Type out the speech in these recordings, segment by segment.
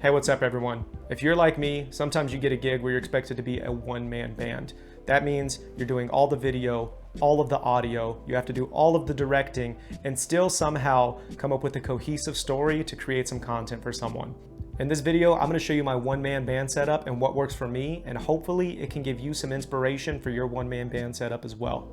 Hey, what's up everyone? If you're like me, sometimes you get a gig where you're expected to be a one-man band. That means you're doing all the video, all of the audio, you have to do all of the directing, and still somehow come up with a cohesive story to create some content for someone. In this video, I'm going to show you my one-man band setup and what works for me, and hopefully it can give you some inspiration for your one-man band setup as well.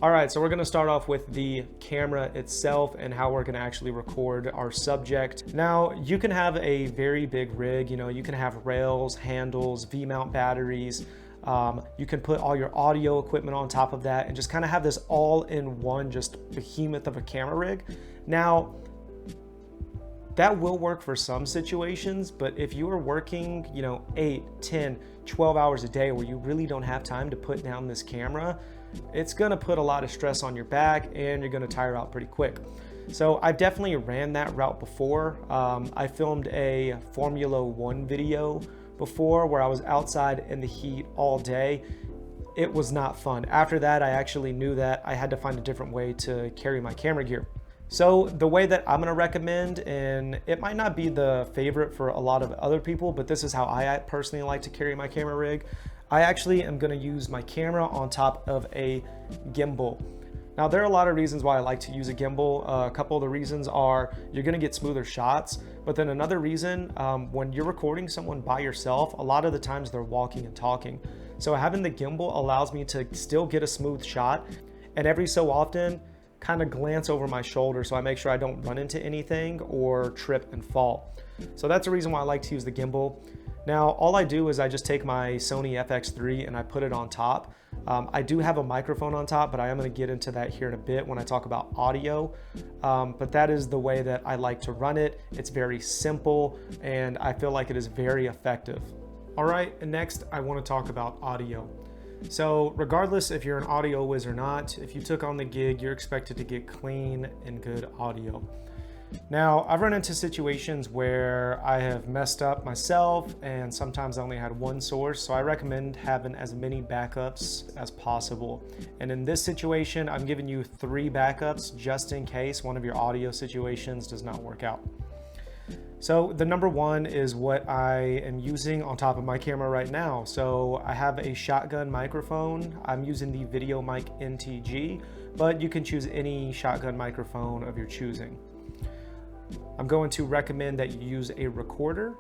Alright, so we're going to start off with the camera itself and how we're going to actually record our subject. Now, you can have a very big rig, you can have rails, handles, V-mount batteries. You can put all your audio equipment on top of that and just kind of have this all in one, just behemoth of a camera rig. Now, that will work for some situations, but if you are working, 8, 10, 12 hours a day where you really don't have time to put down this camera, it's gonna put a lot of stress on your back and you're gonna tire out pretty quick. So I definitely ran that route before. I filmed a Formula 1 video before where I was outside in the heat all day. It was not fun. After that, I actually knew that I had to find a different way to carry my camera gear. So the way that I'm gonna recommend, and it might not be the favorite for a lot of other people, but this is how I personally like to carry my camera rig. I actually am gonna use my camera on top of a gimbal. Now, there are a lot of reasons why I like to use a gimbal. A couple of the reasons are you're gonna get smoother shots, but then another reason, when you're recording someone by yourself, a lot of the times they're walking and talking. So having the gimbal allows me to still get a smooth shot, and every so often, kind of glance over my shoulder so I make sure I don't run into anything or trip and fall. So that's the reason why I like to use the gimbal. Now, all I do is I just take my Sony FX3 and I put it on top. I do have a microphone on top, but I am going to get into that here in a bit when I talk about audio. But that is the way that I like to run it. It's very simple and I feel like it is very effective. All right, and next I want to talk about audio. So regardless if you're an audio whiz or not, if you took on the gig, you're expected to get clean and good audio. Now, I've run into situations where I have messed up myself and sometimes I only had one source, so I recommend having as many backups as possible. And in this situation, I'm giving you 3 backups just in case one of your audio situations does not work out. So the number one is what I am using on top of my camera right now. So I have a shotgun microphone. I'm using the VideoMic NTG, but you can choose any shotgun microphone of your choosing. I'm going to recommend that you use a recorder,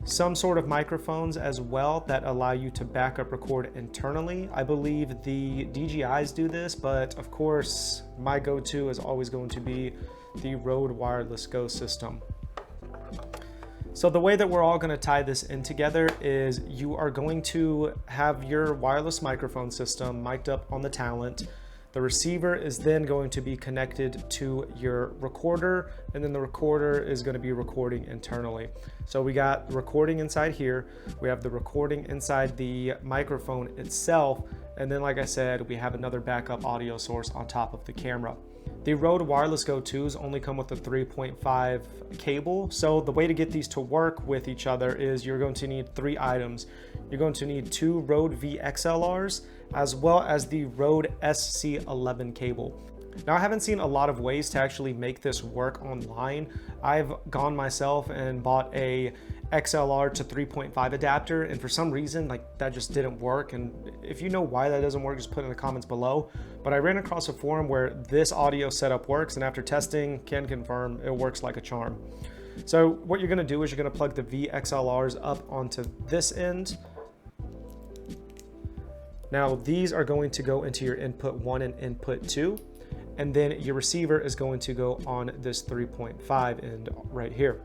some sort of microphones as well that allow you to backup record internally. I believe the DJIs do this, but of course my go-to is always going to be the Rode Wireless Go system. So the way that we're all going to tie this in together is you are going to have your wireless microphone system mic'd up on the Talent. The receiver is then going to be connected to your recorder, and then the recorder is going to be recording internally. So we got the recording inside here, we have the recording inside the microphone itself, and then like I said, we have another backup audio source on top of the camera. The Rode Wireless Go 2s only come with a 3.5 cable, so the way to get these to work with each other is you're going to need 3 items. You're going to need 2 Rode VXLRs as well as the Rode SC11 cable. Now, I haven't seen a lot of ways to actually make this work online. I've gone myself and bought a XLR to 3.5 adapter, and for some reason that just didn't work. And if you know why that doesn't work, just put it in the comments below. But I ran across a forum where this audio setup works, and after testing can confirm it works like a charm. So what you're going to do is you're going to plug the VXLRs up onto this end. Now these are going to go into your input 1 and input 2, and then your receiver is going to go on this 3.5 end right here.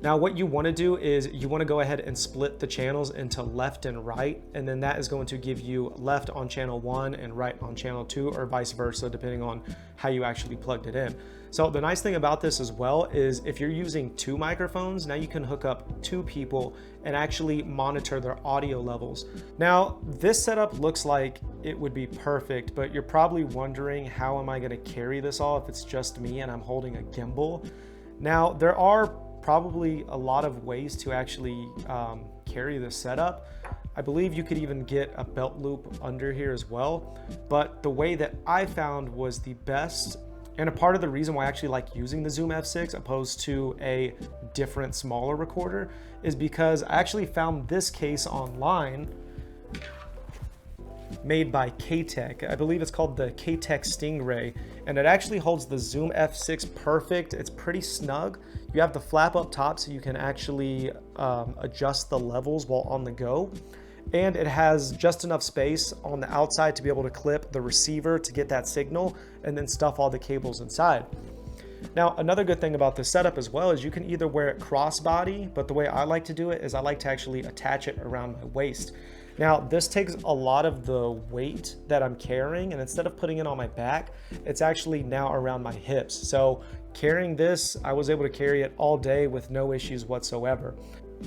Now what you want to do is you want to go ahead and split the channels into left and right, and then that is going to give you left on channel 1 and right on channel 2, or vice versa, depending on how you actually plugged it in. So the nice thing about this as well is if you're using 2 microphones, now you can hook up 2 people and actually monitor their audio levels. Now this setup looks like it would be perfect, but you're probably wondering, how am I going to carry this all if it's just me and I'm holding a gimbal? Now there are probably a lot of ways to actually carry this setup. I believe you could even get a belt loop under here as well, but the way that I found was the best And a part of the reason why I actually like using the Zoom F6 opposed to a different smaller recorder is because I actually found this case online made by KTEK. I believe it's called the KTEK Stingray, and it actually holds the Zoom F6 perfect. It's pretty snug. You have the flap up top so you can actually adjust the levels while on the go. And it has just enough space on the outside to be able to clip the receiver to get that signal and then stuff all the cables inside. Now, another good thing about this setup as well is you can either wear it crossbody, but the way I like to do it is I like to actually attach it around my waist. Now, this takes a lot of the weight that I'm carrying, and instead of putting it on my back, it's actually now around my hips. So carrying this, I was able to carry it all day with no issues whatsoever.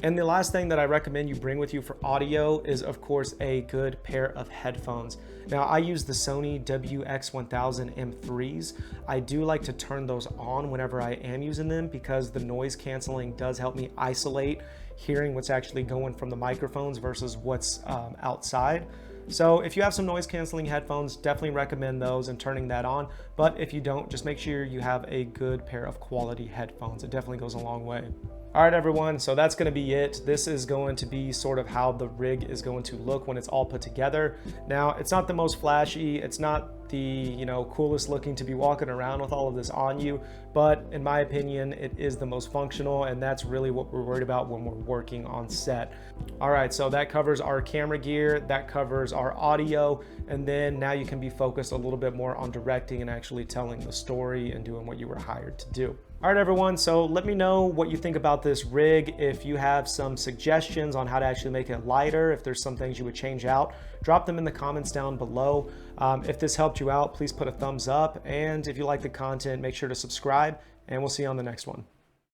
And the last thing that I recommend you bring with you for audio is, of course, a good pair of headphones. Now, I use the Sony WX1000 M3s. I do like to turn those on whenever I am using them because the noise canceling does help me isolate hearing what's actually going from the microphones versus what's outside. So if you have some noise canceling headphones, definitely recommend those and turning that on. But if you don't, just make sure you have a good pair of quality headphones. It definitely goes a long way. All right, everyone, so that's gonna be it. This is going to be sort of how the rig is going to look when it's all put together. Now, it's not the most flashy, it's not the coolest looking to be walking around with all of this on you, but in my opinion, it is the most functional, and that's really what we're worried about when we're working on set. All right, so that covers our camera gear, that covers our audio, and then now you can be focused a little bit more on directing and actually telling the story and doing what you were hired to do. All right, everyone, so let me know what you think about this rig. If you have some suggestions on how to actually make it lighter, if there's some things you would change out, drop them in the comments down below. If this helped you out, please put a thumbs up. And if you like the content, make sure to subscribe, and we'll see you on the next one.